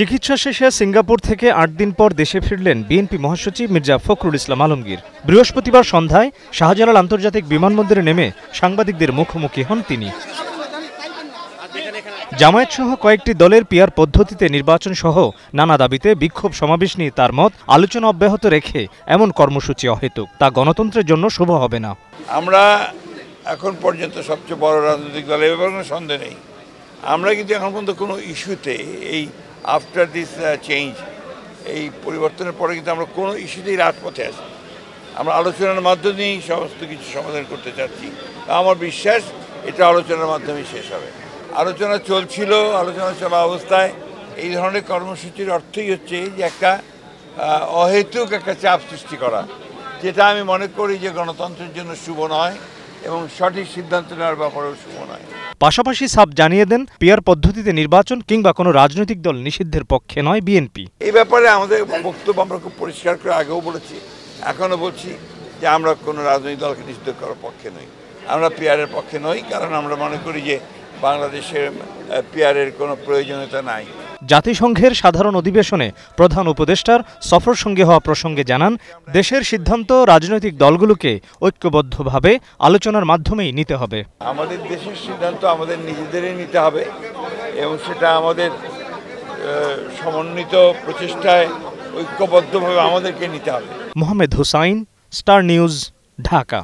চিকিৎসা শেষে সিঙ্গাপুর থেকে ৮ দিন পর দেশে ফিরলেন বিএনপি মহাসচিব মির্জা ফখরুল ইসলাম আলমগীর। বৃহস্পতিবার সন্ধ্যায় শাহজালাল আন্তর্জাতিক বিমানবন্দরে নেমে সাংবাদিকদের মুখোমুখি হন তিনি। জামায়াতসহ কয়েকটি দলের পিআর পদ্ধতিতে নির্বাচন সহ নানা দাবিতে বিক্ষোভ সমাবেশ নিয়ে তার মত, আলোচনা অব্যাহত রেখে এমন কর্মসূচি অহেতুক, তা গণতন্ত্রের জন্য শুভ হবে না। আমরা এখন পর্যন্ত সবচেয়ে বড় রাজনৈতিক দল, এ ব্যাপারে কোনো সন্দেহ নেই। আমরা কিন্তু এখন পর্যন্ত কোনো ইস্যুতে এই আফটার দিস চেঞ্জ, এই পরিবর্তনের পরে কিন্তু আমরা কোনো ইস্যুতেই রাজপথে আসি। আমরা আলোচনার মাধ্যমেই সমস্ত কিছু সমাধান করতে চাচ্ছি। আমার বিশ্বাস এটা আলোচনার মাধ্যমেই শেষ হবে। আলোচনা চলছিল, আলোচনা চলা অবস্থায় এই ধরনের কর্মসূচির অর্থই হচ্ছে যে একটা অহেতুক একটা চাপ সৃষ্টি করা, যেটা আমি মনে করি যে গণতন্ত্রের জন্য শুভ নয় এবং সঠিক সিদ্ধান্ত নেওয়ার ব্যাপারেও শুভ নয়। পাশাপাশি সাফ জানিয়ে দেন, পিআর পদ্ধতিতে নির্বাচন কিংবা কোনো রাজনৈতিক দল নিষিদ্ধের পক্ষে নয় বিএনপি। এই ব্যাপারে আমাদের বক্তব্য আমরা খুব পরিষ্কার করে আগেও বলেছি, এখনও বলছি যে আমরা কোনো রাজনৈতিক দলকে নিষিদ্ধ করার পক্ষে নই। আমরা পিআরের পক্ষে নই, কারণ আমরা মনে করি যে বাংলাদেশের পিআরের কোনো প্রয়োজনীয়তা নাই। জাতিসংঘের সাধারণ অধিবেশনে প্রধান উপদেষ্টার সফর সঙ্গে হওয়া প্রসঙ্গে জানান, দেশের সিদ্ধান্ত রাজনৈতিক দলগুলোকে ঐক্যবদ্ধভাবে আলোচনার মাধ্যমেই নিতে হবে। আমাদের দেশের সিদ্ধান্ত আমাদের নিজেদেরই নিতে হবে এবং সেটা আমাদের সমন্বিত প্রচেষ্টায় ঐক্যবদ্ধভাবে আমাদেরকে নিতে হবে। Mohammad Hussain, Star News, Dhaka.